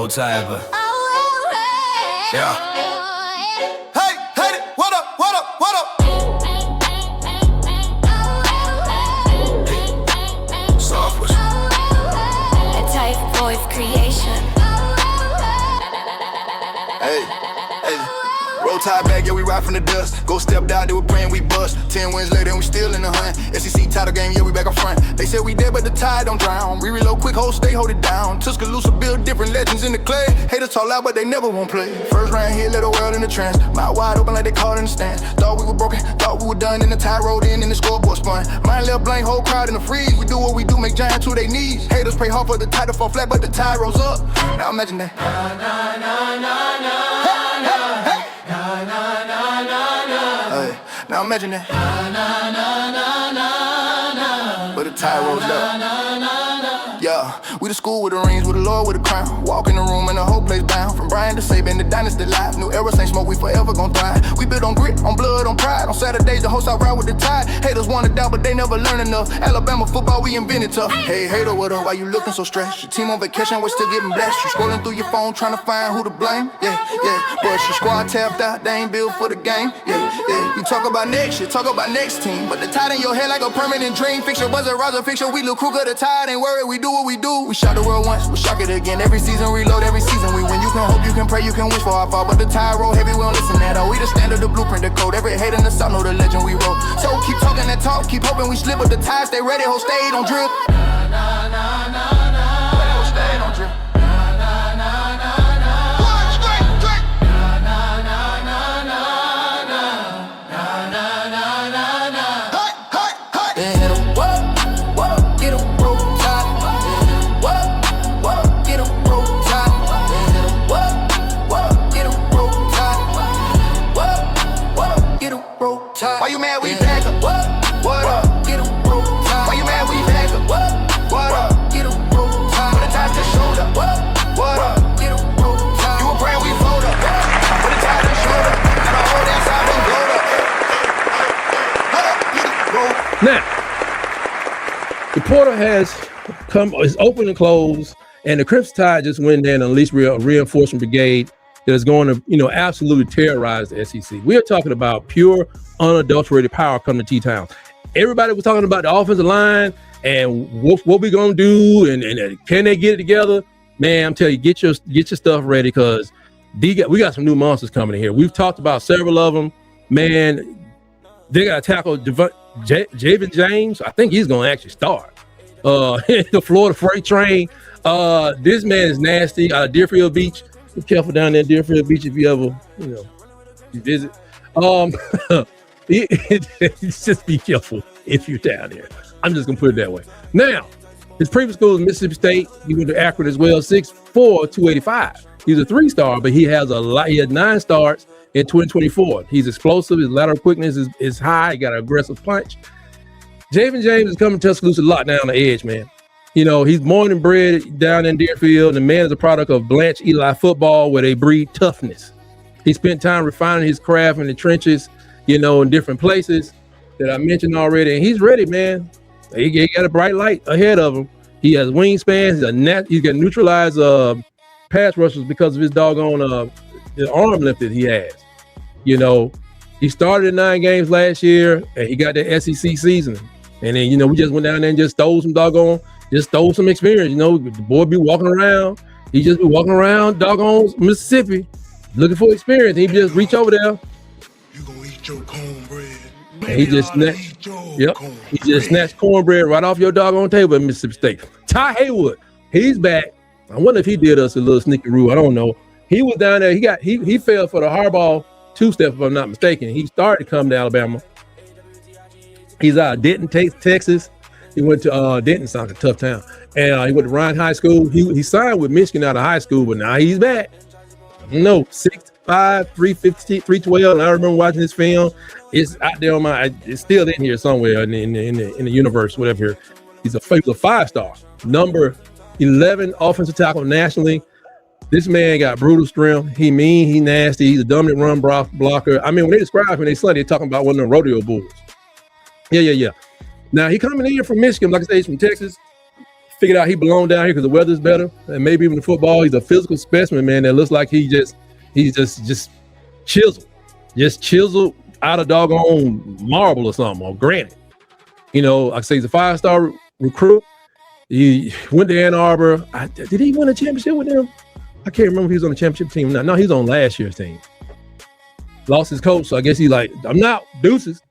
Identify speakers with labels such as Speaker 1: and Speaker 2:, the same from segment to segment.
Speaker 1: roll tide, but yeah.
Speaker 2: Hey, hey, what up, what up, what up?
Speaker 1: Software.
Speaker 3: A type voice creation.
Speaker 2: Hey, roll tide back, yeah, we ride from the dust. Go stepped out, they were praying we bust. 10 wins later and we still in the hunt. SEC title game, yeah, we back up front. They said we dead, but the tide don't drown. We reload quick, hold, stay, hold it down. Tuscaloosa build different legends in the clay. Haters talk loud, but they never won't play. First round here, let the world in the trance. Mouth wide open like they caught in the stands. Thought we were broken, thought we were done. And the tide rolled in and the scoreboard spun. Mind left blank, whole crowd in the freeze. We do what we do, make giants to their knees. Haters pray hard for the tide to fall flat, but the tide rolls up. Now imagine that. Now imagine that. But the tide rolls up. Yeah, we the school with the rings, with the Lord with the crown. Walk in the room and the whole place bound. From Brian to Saban, the dynasty life. New era, ain't smoke, we forever gon' thrive. We built on grit, on blood, on pride. On Saturdays, the host I ride with the tide. Haters wanna doubt, but they never learn enough. Alabama football, we invented tough. Hey, hater, what up? Why you looking so stressed? Your team on vacation, we're still getting blessed. You scrolling through your phone, trying to find who to blame. Yeah, but your squad tapped out, they ain't built for the game. Yeah. You talk about next year, talk about next team. But the tide in your head like a permanent dream. Fix your buzzer, Roger, fix your we look crook of the tide. Ain't worried, we do what we do. We shock the world once, we shock it again. Every season, reload, every season we win. You can hope, you can pray, you can wish for our fall. But the tide roll heavy, we don't listen at all. We the standard, the blueprint, the code. Every hate in the south know the legend we wrote. So keep talking that talk, keep hoping we slip. But the tide stay ready, hold stay, don't drip. Hold stay, don't drip. Why you mad we back up? What up? Get 'em broke time. Why you mad we back up? What up? Get 'em broke time. When the tide just showed up. What up? Get 'em broke time. You a brand we fold up. When the tide just showed up. And the whole damn side been blowed up.
Speaker 4: Now, the portal is open and closed, and the Crimson Tide just went there and unleashed a reinforcement brigade that is going to, absolutely terrorize the SEC. We are talking about pure, unadulterated power coming to T-Town. Everybody was talking about the offensive line and what we gonna do and can they get it together? Man, I'm telling you, get your stuff ready because we got some new monsters coming in here. We've talked about several of them. Man, they got to tackle Javen James. I think he's gonna actually start. The Florida Freight Train. This man is nasty out of Deerfield Beach. Be careful down there at Deerfield Beach if you ever, you visit. Just be careful if you're down there. I'm just gonna put it that way. Now, his previous school is Mississippi State. He went to Akron as well. 6'4", 285. He's a 3-star, but he has He had 9 starts in 2024. He's explosive. His lateral quickness is high. He got an aggressive punch. Javen James is coming to Tuscaloosa a lot down the edge, man. He's born and bred down in Deerfield. The man is a product of Blanche Eli football where they breed toughness. He spent time refining his craft in the trenches, in different places that I mentioned already. And he's ready, man. He got a bright light ahead of him. He has wingspans. He's got neutralized pass rushers because of his doggone the arm length that he has. He started in 9 games last year, and he got the SEC seasoning. And then, we just went down there and just stole some experience. The boy be walking around. He just be walking around doggone Mississippi looking for experience. He just reach over there.
Speaker 5: You gonna eat your cornbread.
Speaker 4: And he just snatched cornbread right off your doggone table at Mississippi State. Ty Haywood, he's back. I wonder if he did us a little sneaky rule. I don't know. He was down there. He fell for the Harbaugh 2-step, if I'm not mistaken. He started to come to Alabama. He's out of Denton, Texas. He went to Denton, sounds like a tough town. And he went to Ryan High School. He signed with Michigan out of high school, but now he's back. 6'5", 350, 312. And I remember watching this film. It's out there it's still in here somewhere in the universe, whatever. He's a 5-star. Number 11 offensive tackle nationally. This man got brutal strength. He mean, he nasty. He's a dominant run blocker. I mean, when they describe him, they're talking about one of the rodeo bulls. Yeah. Now, he coming in from Michigan, like I say, he's from Texas. figured out he belonged down here because the weather's better, and maybe even the football. He's a physical specimen, man. That looks like he's just chiseled out of doggone marble or something, or granite. You know, like I say, he's a 5-star recruit. He went to Ann Arbor. Did he win a championship with them? I can't remember if he was on the championship team. No, he's on last year's team. Lost his coach, so I guess he's like, I'm not deuces.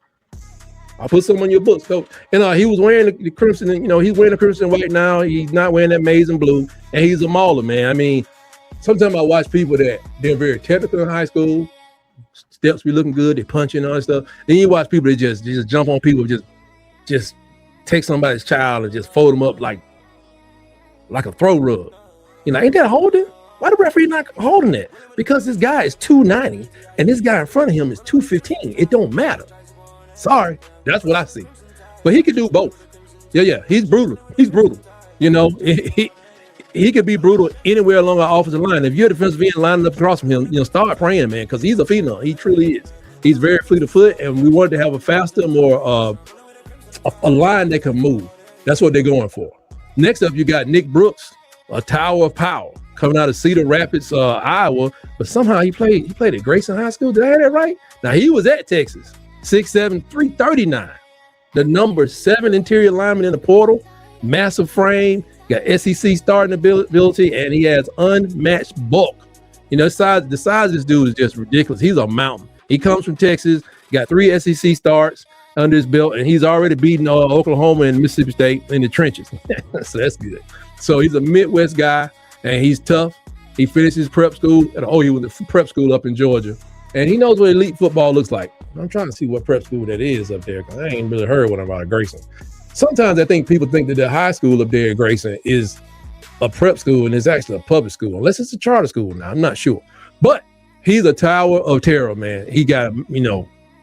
Speaker 4: I'll put some on your books, coach. And he was wearing the crimson, and he's wearing the crimson and white now. He's not wearing that maize and blue, and he's a mauler, man. I mean, sometimes I watch people that they're very technical in high school, steps be looking good, they punch and all that stuff. Then you watch people that just jump on people, just take somebody's child and just fold them up like a throw rug. Ain't that holding? Why the referee not holding that? Because this guy is 290 and this guy in front of him is 215. It don't matter. Sorry, that's what I see. But he could do both. Yeah, he's brutal. He's brutal. He could be brutal anywhere along our offensive line. If you're a defensive end lining up across from him, start praying, man, because he's a phenom. He truly is. He's very fleet of foot, and we wanted to have a faster, more a line that can move. That's what they're going for. Next up, you got Nick Brooks, a tower of power, coming out of Cedar Rapids, Iowa, but somehow he played at Grayson High School. Did I have that right? Now, he was at Texas, 6'7", 339. The number 7 interior lineman in the portal, massive frame, got SEC starting ability, and he has unmatched bulk. The size of this dude is just ridiculous. He's a mountain. He comes from Texas, got 3 SEC starts under his belt, and he's already beaten Oklahoma and Mississippi State in the trenches. So that's good. So he's a Midwest guy, and he's tough. He finished his prep school. He was at prep school up in Georgia, and he knows what elite football looks like. I'm trying to see what prep school that is up there, because I ain't really heard one about Grayson. Sometimes I think people think that the high school up there at Grayson is a prep school, and it's actually a public school, unless it's a charter school now. I'm not sure. But he's a tower of terror, man. He got,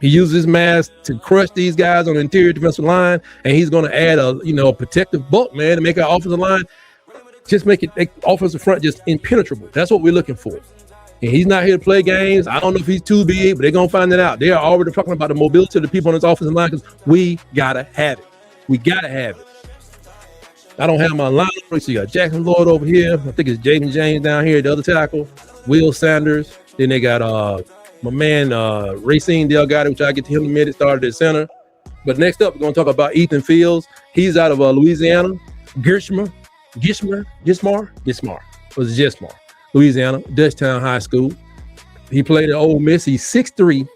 Speaker 4: he uses his mask to crush these guys on the interior defensive line, and he's going to add a protective bulk, man, to make our offensive line make offensive front just impenetrable. That's what we're looking for. And he's not here to play games. I don't know if he's too big, but they're going to find it out. They are already talking about the mobility of the people on this offensive line, because we got to have it. We got to have it. I don't have my line. So you got Jackson Lloyd over here. I think it's Jaden James down here, the other tackle. Will Sanders. Then they got my man Racine Delgado, which I get to him in a minute, started at center. But next up, we're going to talk about Ethan Fields. He's out of Louisiana. Gismar, Louisiana, Dutchtown High School. He played at Ole Miss. He's 6'3",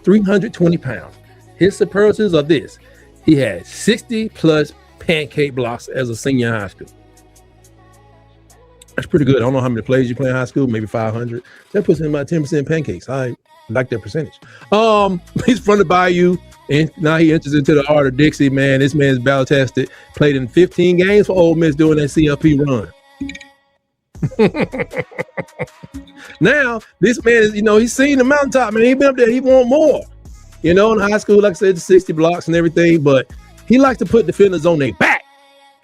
Speaker 4: 320 pounds. His superlatives are this. He had 60-plus pancake blocks as a senior in high school. That's pretty good. I don't know how many plays you play in high school, maybe 500. That puts him about 10% pancakes. I like that percentage. He's from the Bayou, and now he enters into the art of Dixie, man. This man's battle tested, played in 15 games for Ole Miss doing that CLP run. Now, this man is, he's seen the mountaintop, man. He been up there. He want more. In high school, like I said, the 60 blocks and everything, but he likes to put defenders on their back,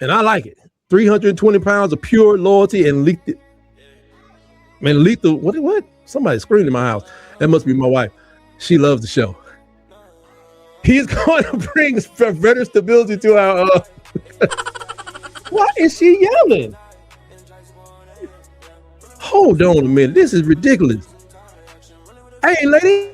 Speaker 4: and I like it. 320 pounds of pure loyalty and lethal. Man, lethal. What? Somebody screamed in my house. That must be my wife. She loves the show. He's going to bring better stability to our. Why is she yelling? Hold on a minute. This is ridiculous. Hey, lady.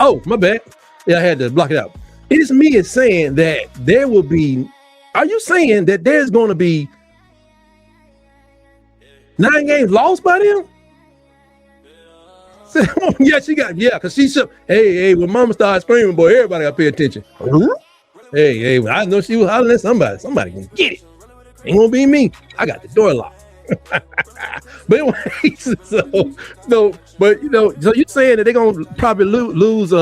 Speaker 4: Oh, my bad. Yeah, I had to block it out. It's me saying that there will be. Are you saying that there's going to be 9 games lost by them? Yeah, because she should. Hey, when mama started screaming, boy, everybody got to pay attention. Hey, I know she was hollering at somebody. Somebody can get it. Ain't gonna be me. I got the door locked. But anyway, so you're saying that they're gonna probably lose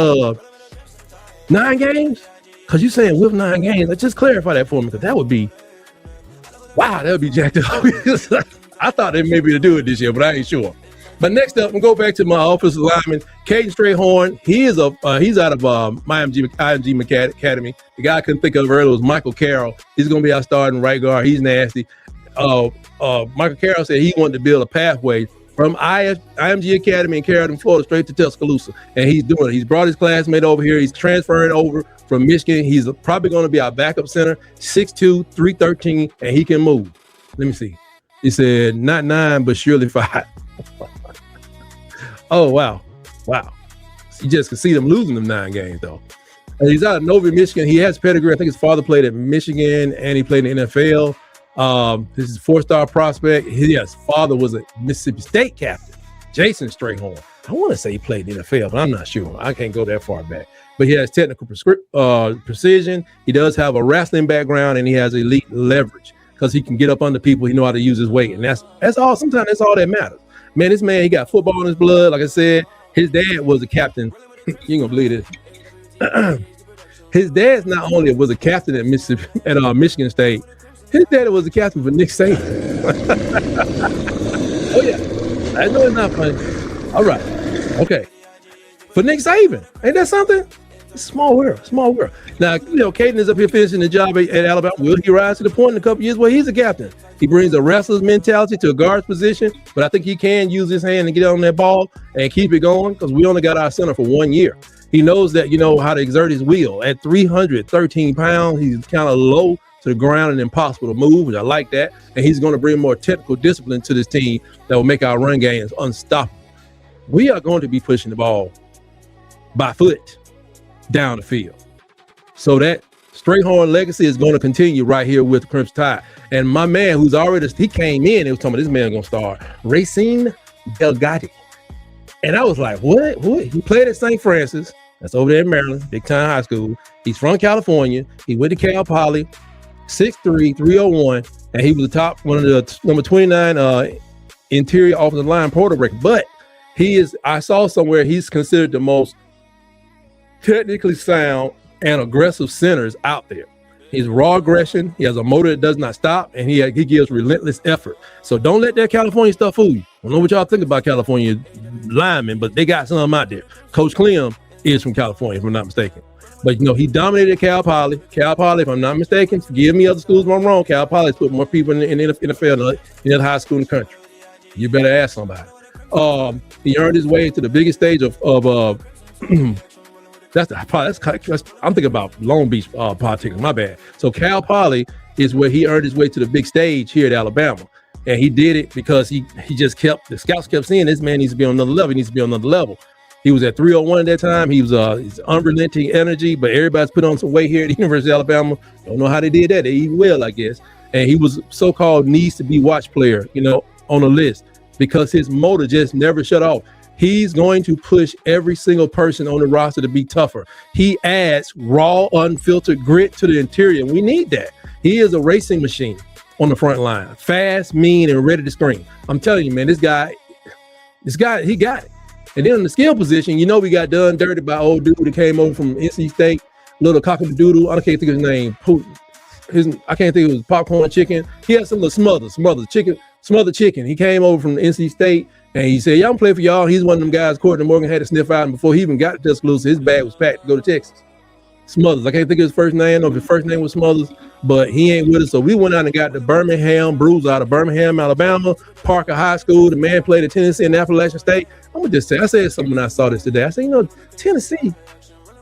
Speaker 4: 9 games? Because you're saying with 9 games. Let's just clarify that for me, because that would be jacked up. I thought they may be to do it this year, but I ain't sure. But next up, we'll go back to my offensive lineman, Caden Strayhorn. He's out of IMG Academy. The guy I couldn't think of earlier was Michael Carroll. He's going to be our starting right guard. He's nasty. Michael Carroll said he wanted to build a pathway from IMG Academy in Carrollton, Florida, straight to Tuscaloosa. And he's doing it. He's brought his classmate over here. He's transferring over from Michigan. He's probably going to be our backup center, 6'2", 313, and he can move. Let me see. He said, not 9, but surely 5. Oh, wow. You just can see them losing them 9 games, though. And he's out of Nova, Michigan. He has pedigree. I think his father played at Michigan, and he played in the NFL. This is a 4-star prospect. His father was a Mississippi State captain, Jason Strayhorn. I want to say he played in the NFL, but I'm not sure. I can't go that far back. But he has technical precision. He does have a wrestling background, and he has elite leverage because he can get up under people. He know how to use his weight, and that's all. Sometimes that's all that matters. Man, this man, he got football in his blood. Like I said, his dad was a captain. You ain't gonna believe this. His dad not only was a captain at Michigan State, his dad was a captain for Nick Saban. Oh yeah, I know it's not funny. All right, okay. For Nick Saban, ain't that something? It's a small world. Now, Caden is up here finishing the job at Alabama. Will he rise to the point in a couple years where he's a captain? He brings a wrestler's mentality to a guard's position, but I think he can use his hand and get on that ball and keep it going because we only got our center for 1 year. He knows that, how to exert his will. At 313 pounds, he's kind of low to the ground and impossible to move, which I like that. And he's going to bring more technical discipline to this team that will make our run games unstoppable. We are going to be pushing the ball by foot down the field. So that Strayhorn legacy is going to continue right here with Crimson Tide. And my man he came in and was talking about this man going to start Racine Delgatti. And I was like, what? He played at St. Francis. That's over there in Maryland, big time high school. He's from California. He went to Cal Poly, 6'3", 301. And he was the top, one of the number 29 interior offensive line quarterback. But I saw somewhere he's considered the most technically sound and aggressive centers out there. He's raw aggression. He has a motor that does not stop, and he gives relentless effort. So don't let that California stuff fool you. I don't know what y'all think about California linemen, but they got some out there. Coach Clem is from California, if I'm not mistaken. But he dominated Cal Poly. Cal Poly, if I'm not mistaken, forgive me other schools if I'm wrong, Cal Poly's put more people in the NFL than any other high school in the country. You better ask somebody. He earned his way to the biggest stage of I'm thinking about Long Beach politics. My bad. So Cal Poly is where he earned his way to the big stage here at Alabama, and he did it because he just the scouts kept saying this man needs to be on another level. He needs to be on another level. He was at 301 at that time. He was his unrelenting energy, but everybody's put on some weight here at the University of Alabama. Don't know how they did that. They eat well, I guess. And he was so-called needs to be watch player, on the list because his motor just never shut off. He's going to push every single person on the roster to be tougher. He adds raw, unfiltered grit to the interior. We need that. He is a racing machine on the front line. Fast, mean, and ready to scream. I'm telling you, man, this guy, he got it. And then in the skill position, we got done dirty by old dude that came over from NC State, little cock-a-doodle. I can't think of his name. I can't think of his popcorn chicken. He had some little smothered chicken. He came over from NC State. And he said, y'all play for y'all. He's one of them guys Courtney Morgan had to sniff out. And before he even got to Tuscaloosa, his bag was packed to go to Texas. Smothers. I can't think of his first name. Or if his first name was Smothers, but he ain't with us. So we went out and got the Birmingham Brews out of Birmingham, Alabama, Parker High School. The man played at Tennessee and Appalachian State. I'm going to just say, I said something when I saw this today. I said, Tennessee,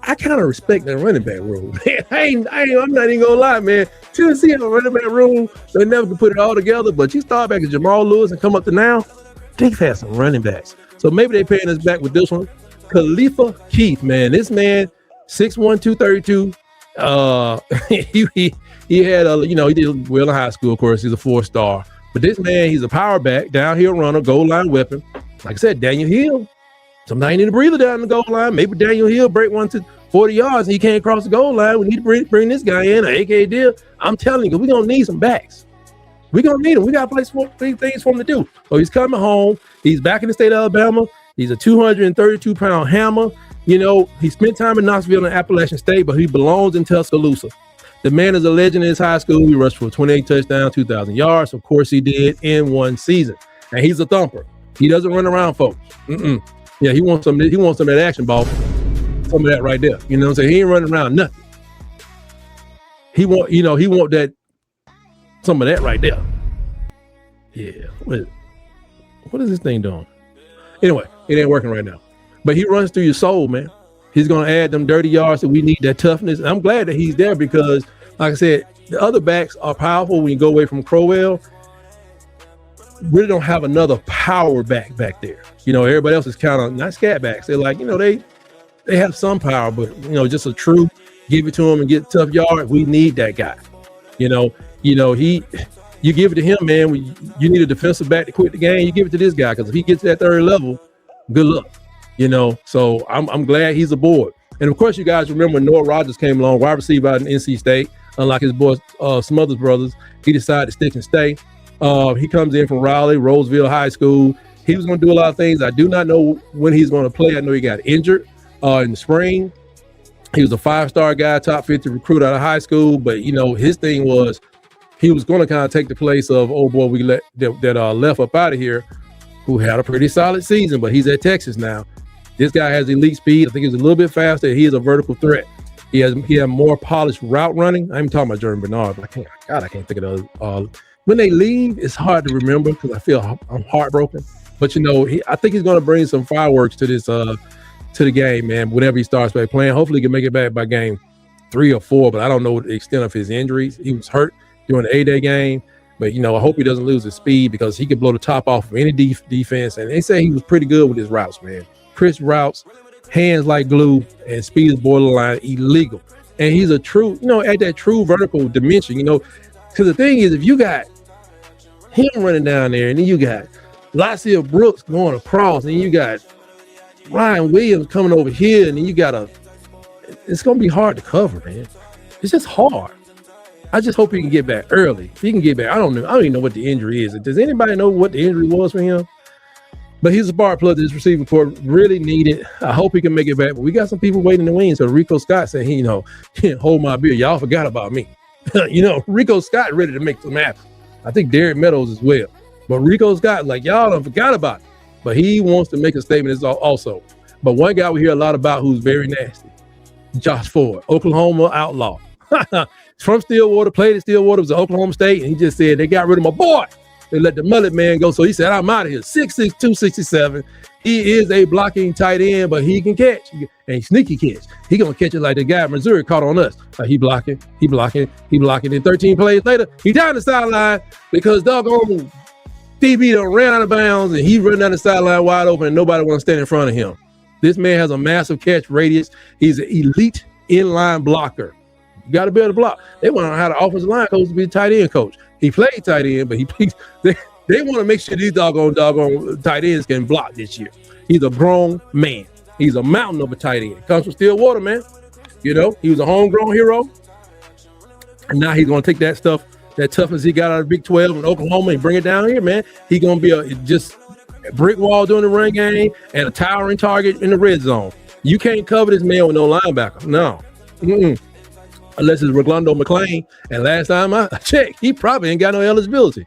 Speaker 4: I kind of respect that running back room. Man, I'm not even going to lie, man. Tennessee have a running back room. They never could put it all together. But you start back at Jamal Lewis and come up to now, they've had some running backs. So maybe they're paying us back with this one. Khalifa Keith, man. This man, 6'1", 232. He had, he did well in high school, of course. He's a 4-star. But this man, he's a power back, downhill runner, goal line weapon. Like I said, Daniel Hill. Sometimes you need a breather down the goal line. Maybe Daniel Hill break one to 40 yards and he can't cross the goal line. We need to bring this guy in, AK deal. I'm telling you, we're going to need some backs. We're going to need him. We got to play things for him to do. So he's coming home. He's back in the state of Alabama. He's a 232-pound hammer. You know, he spent time in Knoxville and Appalachian State, but he belongs in Tuscaloosa. The man is a legend in his high school. He rushed for 28 touchdowns, 2,000 yards. Of course he did in one season. And he's a thumper. He doesn't run around folks. Yeah, he wants some of that action ball. Some of that right there. You know what I'm saying? He ain't running around nothing. He want that, some of that right there. Yeah. What is this thing doing? Anyway, it ain't working right now. But he runs through your soul, man. He's going to add them dirty yards that we need, that toughness. And I'm glad that he's there because, like I said, the other backs are powerful when you go away from Crowell. Really don't have another power back there. You know, everybody else is kind of not scat backs. They're like, you know, they have some power, but you know, just a true give it to him and get tough yards. We need that guy. You give it to him, man. You need a defensive back to quit the game. You give it to this guy because if he gets to that third level, good luck. You know, so I'm glad he's aboard. And of course, you guys remember when Noah Rogers came along, wide receiver out in NC State. Unlike his boy Smothers Brothers, he decided to stick and stay. He comes in from Raleigh, Roseville High School. He was going to do a lot of things. I do not know when he's going to play. I know he got injured in the spring. He was a 5-star guy, top 50 recruit out of high school. But, you know, his thing was he was going to kind of take the place of old boy that left up out of here, who had a pretty solid season, but he's at Texas now. This guy has elite speed. I think he's a little bit faster. He is a vertical threat. He has more polished route running. I'm talking about Jordan Bernard, but I can't think of those. When they leave, it's hard to remember because I feel I'm heartbroken. But you know, I think he's going to bring some fireworks to this to the game, man. Whenever he starts playing, hopefully he can make it back by game 3 or 4. But I don't know the extent of his injuries. He was hurt during the A-Day game, but you know, I hope he doesn't lose his speed because he could blow the top off of any defense. And they say he was pretty good with his routes, man. Crisp routes, hands like glue, and speed is borderline illegal. And he's a true, you know, at that true vertical dimension, you know, because the thing is, if you got him running down there, and then you got Lacia Brooks going across, and then you got Ryan Williams coming over here, and then you got it's going to be hard to cover, man. It's just hard. I just hope he can get back early. If he can get back, I don't even know what the injury is. Does anybody know what the injury was for him? But he's a spark plug. This receiving corps really needed. I hope he can make it back. But we got some people waiting in the wings. So Rico Scott said, he can't hold my beer. Y'all forgot about me. Rico Scott ready to make some happen. I think Derek Meadows as well. But Rico Scott, like, y'all done forgot about it. But he wants to make a statement also. But one guy we hear a lot about who's very nasty, Josh Ford, Oklahoma outlaw. From Stillwater, played at Stillwater, was at Oklahoma State, and he just said they got rid of my boy. They let the mullet man go. So he said, I'm out of here. 6'6", 267. He is a blocking tight end, but he can catch. And sneaky catch. He gonna catch it like the guy in Missouri caught on us. Like he blocking. Then 13 plays later, he down the sideline because doggone DB done ran out of bounds and he running down the sideline wide open and nobody want to stand in front of him. This man has a massive catch radius. He's an elite inline blocker. You got to be able to block. They want to know how the offensive line coach to be a tight end coach. He played tight end, but they want to make sure these doggone tight ends can block this year. He's a grown man. He's a mountain of a tight end. Comes from Stillwater, man. He was a homegrown hero. And now he's going to take that stuff, that toughness he got out of Big 12 in Oklahoma and bring it down here, man. He's going to be just a brick wall during the run game and a towering target in the red zone. You can't cover this man with no linebacker. No. Unless it's Rolando McClain. And last time I checked, he probably ain't got no eligibility.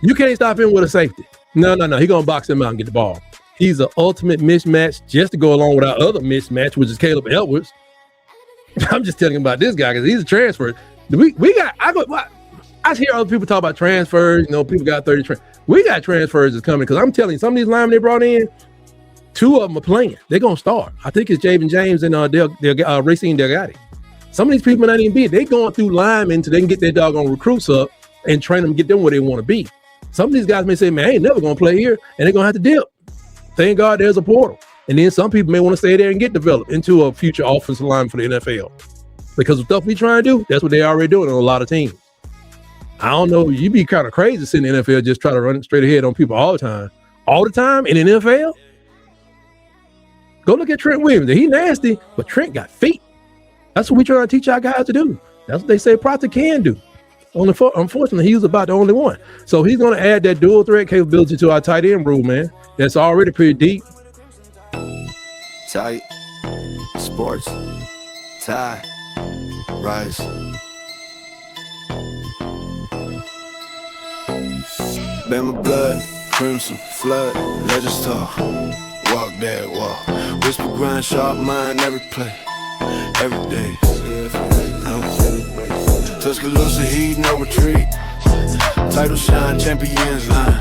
Speaker 4: You can't stop him with a safety. No. He going to box him out and get the ball. He's an ultimate mismatch just to go along with our other mismatch, which is Caleb Edwards. I'm just telling you about this guy because he's a transfer. I hear other people talk about transfers. People got 30 we got transfers that's coming because I'm telling you, some of these linemen they brought in, 2 of them are playing. They're going to start. I think it's Javen James and Racine Delgatti. Some of these people not even be. They going through linemen so they can get their doggone recruits up and train them, get them where they want to be. Some of these guys may say, man, I ain't never going to play here, and they're going to have to dip. Thank God there's a portal. And then some people may want to stay there and get developed into a future offensive line for the NFL. Because the stuff we trying to do, that's what they already doing on a lot of teams. I don't know. You be kind of crazy sitting in the NFL just try to run straight ahead on people all the time. All the time in the NFL? Go look at Trent Williams. He nasty, but Trent got feet. That's what we try to teach our guys to do. That's what they say Proctor can do. Unfortunately, he was about the only one. So he's going to add that dual threat capability to our tight end rule, man. That's already pretty deep.
Speaker 2: Tight. Sports. Tie. Rise. Bama blood, crimson, flood, legends talk. Walk that walk. Whisper, grind, sharp mind, every play, every day. Tuscaloosa heat, no retreat. Title shine, champions line.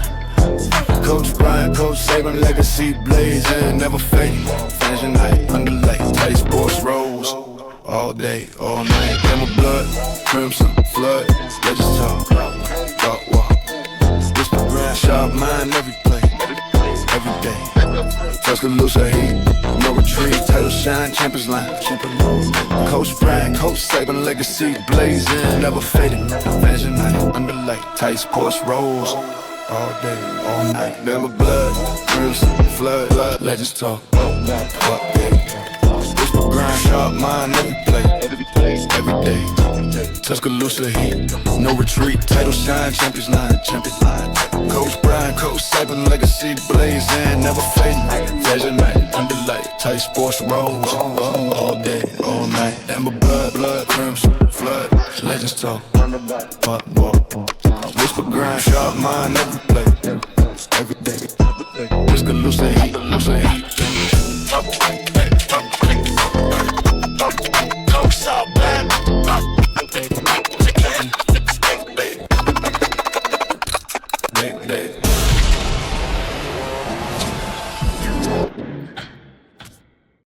Speaker 2: Coach Brian, Coach Saban, legacy blazing, never fading. Fans unite, underlay, tight sports rolls. All day, all night. Bama blood, crimson, flood, legends talk. Walk, walk. Sharp mind, every play, every day. Tuscaloosa heat, no retreat. Title shine, champions line. Coach Brian, Coach Saban, legacy blazing, never fading. Fans unite, underlay, tight sports rolls. All day, all night. Bama blood, crimson, flood, legends talk. Walk day. Whisper grind, sharp mind, every play, every day. Tuscaloosa heat, no retreat. Title shine, champions line, champions line. Coach Brian, Coach Saban, legacy blazing, never fading. Pleasure night, underlight, tight sports rolls. All day, all night. Amber blood, crimson, flood, legends talk. Walk. Whisper grind, sharp mind, every play, every day. Tuscaloosa heat, Coach Saban. Big day.